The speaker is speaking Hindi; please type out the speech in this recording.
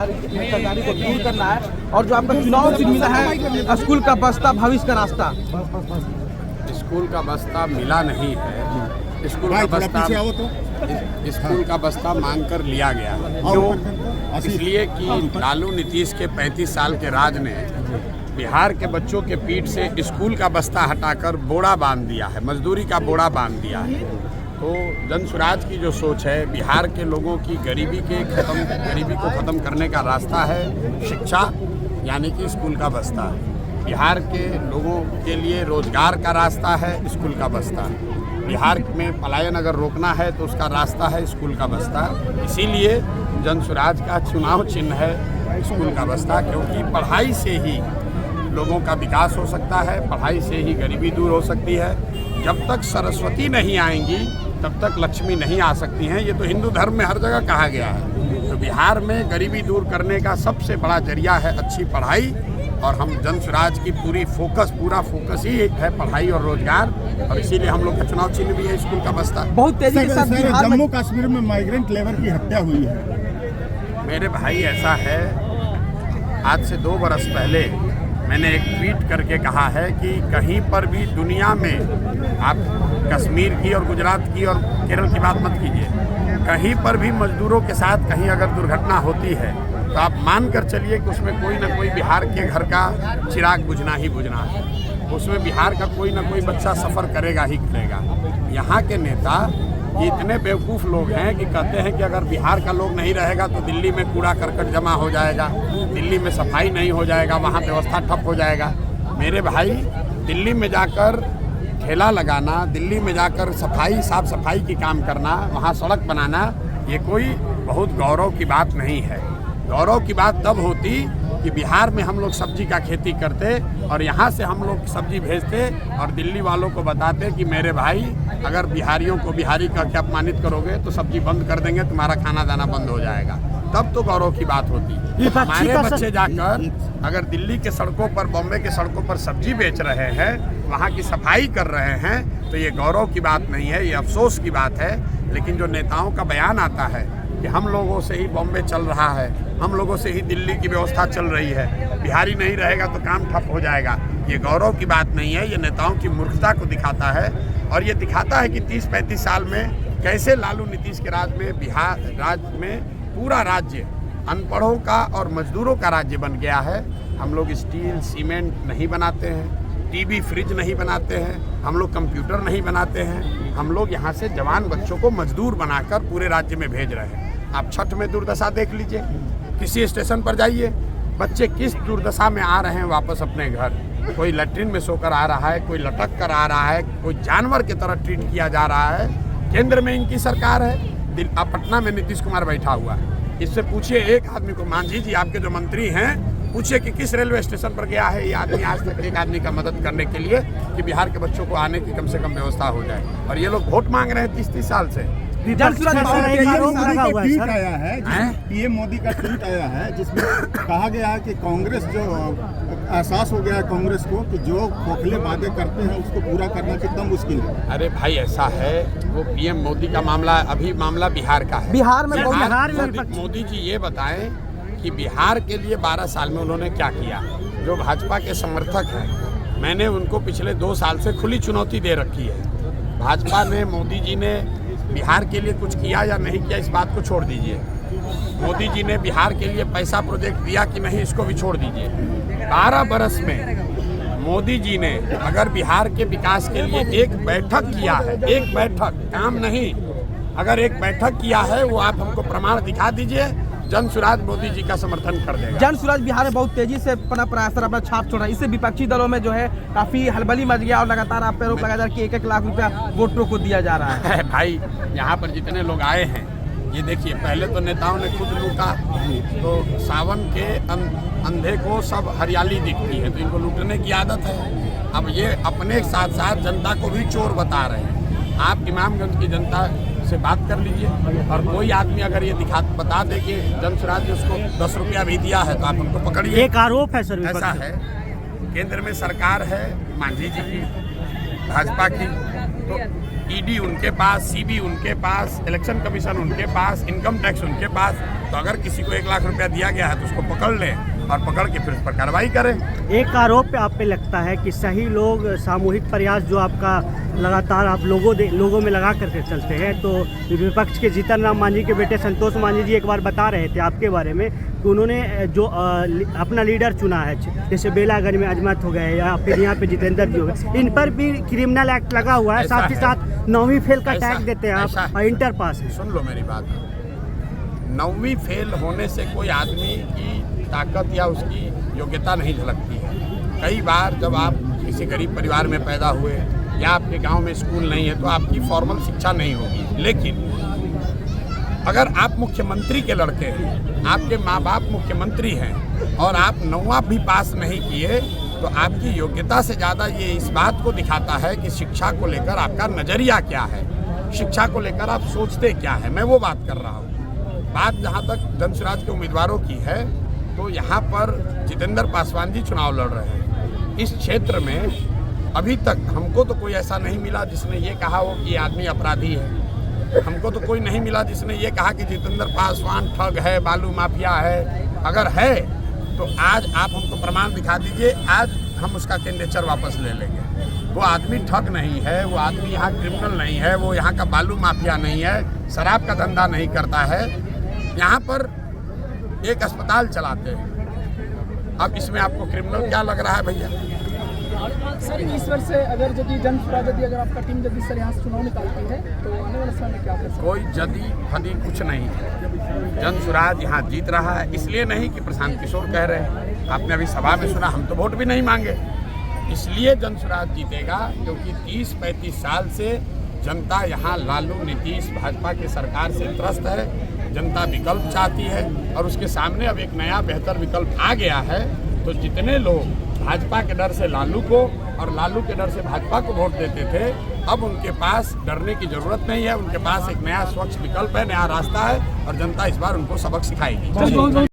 सरकारी को दूर करना है और जो आपका चुनाव चिन्ह मिला है स्कूल का बस्ता भविष्य का रास्ता। स्कूल का बस्ता मिला नहीं है। स्कूल का बस्ता मांग कर लिया गया। क्यों? इसलिए कि लालू नीतीश के 35 साल के राज ने बिहार के बच्चों के पीठ से स्कूल का बस्ता हटाकर बोरा बांध दिया है, मजदूरी का बोरा बांध दिया है। तो जन स्वराज की जो सोच है, बिहार के लोगों की गरीबी को ख़त्म करने का रास्ता है शिक्षा, यानी कि स्कूल का बस्ता। बिहार के लोगों के लिए रोजगार का रास्ता है स्कूल का बस्ता। बिहार में पलायन अगर रोकना है तो उसका रास्ता है स्कूल का बस्ता। इसीलिए जन स्वराज का चुनाव चिन्ह है स्कूल का बस्ता, क्योंकि पढ़ाई से ही लोगों का विकास हो सकता है, पढ़ाई से ही गरीबी दूर हो सकती है। जब तक सरस्वती नहीं आएंगी तब तक लक्ष्मी नहीं आ सकती हैं। ये तो हिंदू धर्म में हर जगह कहा गया है। तो बिहार में गरीबी दूर करने का सबसे बड़ा जरिया है अच्छी पढ़ाई, और हम जन स्वराज की पूरा फोकस ही है पढ़ाई और रोजगार, और इसीलिए हम लोग का चुनाव चिन्ह भी है स्कूल का बस्ता। बहुत तेजी के साथ जम्मू कश्मीर में माइग्रेंट लेबर की हत्या हुई है। मेरे भाई, ऐसा है, आज से 2 बरस पहले मैंने एक ट्वीट करके कहा है कि कहीं पर भी दुनिया में, आप कश्मीर की और गुजरात की और केरल की बात मत कीजिए, कहीं पर भी मजदूरों के साथ कहीं अगर दुर्घटना होती है तो आप मान कर चलिए कि उसमें कोई ना कोई बिहार के घर का चिराग बुझना ही बुझना है। उसमें बिहार का कोई ना कोई बच्चा सफ़र करेगा ही करेगा। यहाँ के नेता इतने बेवकूफ़ लोग हैं कि कहते हैं कि अगर बिहार का लोग नहीं रहेगा तो दिल्ली में कूड़ा करकट जमा हो जाएगा, दिल्ली में सफाई नहीं हो जाएगा, वहाँ व्यवस्था ठप हो जाएगा। मेरे भाई, दिल्ली में जाकर ठेला लगाना, दिल्ली में जाकर साफ सफाई की काम करना, वहाँ सड़क बनाना, ये कोई बहुत गौरव की बात नहीं है। गौरव की बात तब होती कि बिहार में हम लोग सब्जी का खेती करते और यहाँ से हम लोग सब्जी भेजते और दिल्ली वालों को बताते कि मेरे भाई, अगर बिहारियों को बिहारी करके अपमानित करोगे तो सब्जी बंद कर देंगे, तुम्हारा खाना दाना बंद हो जाएगा। तब तो गौरव की बात होती। हमारे बच्चे जाकर अगर दिल्ली के सड़कों पर, बॉम्बे के सड़कों पर सब्जी बेच रहे हैं, वहाँ की सफाई कर रहे हैं, तो ये गौरव की बात नहीं है, ये अफसोस की बात है। लेकिन जो नेताओं का बयान आता है कि हम लोगों से ही बॉम्बे चल रहा है, हम लोगों से ही दिल्ली की व्यवस्था चल रही है, बिहारी नहीं रहेगा तो काम ठप हो जाएगा, ये गौरव की बात नहीं है। ये नेताओं की मूर्खता को दिखाता है, और ये दिखाता है कि 30-35 साल में कैसे लालू नीतीश के राज में बिहार राज्य में पूरा राज्य अनपढ़ों का और मजदूरों का राज्य बन गया है। हम लोग स्टील सीमेंट नहीं बनाते हैं, टीवी फ्रिज नहीं बनाते हैं, हम लोग कंप्यूटर नहीं बनाते हैं। हम लोग यहाँ से जवान बच्चों को मजदूर बनाकर पूरे राज्य में भेज रहे हैं। आप छठ में दुर्दशा देख लीजिए, किसी स्टेशन पर जाइए, बच्चे किस दुर्दशा में आ रहे हैं वापस अपने घर। कोई लैट्रिन में सोकर आ रहा है, कोई लटक कर आ रहा है, कोई जानवर की तरह ट्रीट किया जा रहा है। केंद्र में इनकी सरकार है, पटना में नीतीश कुमार बैठा हुआ है। इससे पूछिए एक आदमी को, मांझी जी आपके जो मंत्री हैं, पूछिए कि किस रेलवे स्टेशन पर गया है ये आदमी आज तक एक आदमी का मदद करने के लिए कि बिहार के बच्चों को आने की कम से कम व्यवस्था हो जाए। और ये लोग वोट मांग रहे हैं 30-30 साल से। पीएम मोदी का ट्वीट आया है जिसमें कहा गया है कि कांग्रेस जो एहसास हो गया है कांग्रेस को कि जो खोखले वादे करते हैं उसको पूरा करना कितना मुश्किल है। अरे भाई, ऐसा है, वो पीएम मोदी का मामला, अभी मामला बिहार का है। बिहार में मोदी जी ये बताएं कि बिहार के लिए 12 साल में उन्होंने क्या किया। जो भाजपा के समर्थक हैं, मैंने उनको पिछले 2 साल से खुली चुनौती दे रखी है। भाजपा ने, मोदी जी ने बिहार के लिए कुछ किया या नहीं किया, इस बात को छोड़ दीजिए। मोदी जी ने बिहार के लिए पैसा प्रोजेक्ट दिया कि नहीं, इसको भी छोड़ दीजिए। 12 बरस में मोदी जी ने अगर बिहार के विकास के लिए एक बैठक किया है, एक बैठक, काम नहीं, अगर एक बैठक किया है, वो आप हमको प्रमाण दिखा दीजिए। जन स्वराज मोदी जी का समर्थन कर देगा। जन स्वराज बिहार में बहुत तेजी से पनप रहा है, अपना छाप छोड़ रहा है। इससे विपक्षी दलों में जो है काफी हलबली मच गया और लगातार आप पे आरोप लगाया जा रहा है कि 1-1 लाख रुपया वोटरों को दिया जा रहा है। भाई, यहाँ पर जितने लोग आए हैं, ये देखिए, पहले तो नेताओं ने खुद लूटा, तो सावन के अंधे को सब हरियाली दिखती है, तो इनको लूटने की आदत है। अब ये अपने साथ साथ जनता को भी चोर बता रहे हैं। आप इमामगंज की जनता से बात कर लीजिए, और कोई आदमी अगर ये बता दे कि जन स्वराज ने उसको 10 रुपया भी दिया है तो आप उनको पकड़िए। एक आरोप है सर, ऐसा है, केंद्र में सरकार है मांझी जी की, भाजपा की, तो ईडी उनके पास, सीबी उनके पास, इलेक्शन कमीशन उनके पास, इनकम टैक्स उनके पास। तो अगर किसी को 1 लाख रुपया दिया गया है तो उसको पकड़ लें और पकड़ के फिर उस पर कार्रवाई करें। एक आरोप पे आप पे लगता है कि सही लोग सामूहिक प्रयास जो आपका लगातार आप लोगों में लगा करके चलते हैं, तो विपक्ष के जीतन राम मांझी के बेटे संतोष मांझी जी एक बार बता रहे थे आपके बारे में कि उन्होंने जो अपना लीडर चुना है, जैसे बेलागंज में अजमत हो गए या फिर यहाँ पे जितेंद्र जी हो गए, इन पर भी क्रिमिनल एक्ट लगा हुआ है। साथ ही साथ 9वीं फेल का टैग देते हैं आप और इंटर पास है। सुन लो मेरी बात, 9वीं फेल होने से कोई आदमी की ताकत या उसकी योग्यता नहीं झलकती है। कई बार जब आप किसी गरीब परिवार में पैदा हुए या आपके गांव में स्कूल नहीं है तो आपकी फॉर्मल शिक्षा नहीं होगी। लेकिन अगर आप मुख्यमंत्री के लड़के हैं, आपके माँ बाप मुख्यमंत्री हैं और आप 9वां भी पास नहीं किए, तो आपकी योग्यता से ज़्यादा ये इस बात को दिखाता है कि शिक्षा को लेकर आपका नज़रिया क्या है, शिक्षा को लेकर आप सोचते क्या है। मैं वो बात कर रहा हूँ। बात जहाँ तक जनसुराज के उम्मीदवारों की है, तो यहाँ पर जितेंद्र पासवान जी चुनाव लड़ रहे हैं। इस क्षेत्र में अभी तक हमको तो कोई ऐसा नहीं मिला जिसने ये कहा हो कि ये आदमी अपराधी है। हमको तो कोई नहीं मिला जिसने ये कहा कि जितेंद्र पासवान ठग है, बालू माफिया है। अगर है तो आज आप हमको प्रमाण दिखा दीजिए, आज हम उसका कैंडिडेचर वापस ले लेंगे। वो आदमी ठग नहीं है, वो आदमी यहाँ क्रिमिनल नहीं है, वो यहाँ का बालू माफिया नहीं है, शराब का धंधा नहीं करता है। यहाँ पर एक अस्पताल चलाते हैं। अब इसमें आपको क्रिमिनल क्या लग रहा है भैया? सर इस वर्ष से अगर यदि जनसुराज अगर आपका टीम यदि सर यहाँ चुनाव निकालती है तो आने वाले समय में क्या कर सकते हैं? कोई जदी फदी कुछ नहीं है। जनसुराज यहाँ जीत रहा है, इसलिए नहीं कि प्रशांत किशोर कह रहे हैं। आपने अभी सभा में सुना, हम तो वोट भी नहीं मांगे। इसलिए जनसुराज जीतेगा क्योंकि 30-35 साल से जनता यहाँ लालू, नीतीश, भाजपा की सरकार से त्रस्त है। जनता विकल्प चाहती है और उसके सामने अब एक नया बेहतर विकल्प आ गया है। तो जितने लोग भाजपा के डर से लालू को और लालू के डर से भाजपा को वोट देते थे, अब उनके पास डरने की जरूरत नहीं है। उनके पास एक नया स्वच्छ विकल्प है, नया रास्ता है और जनता इस बार उनको सबक सिखाएगी।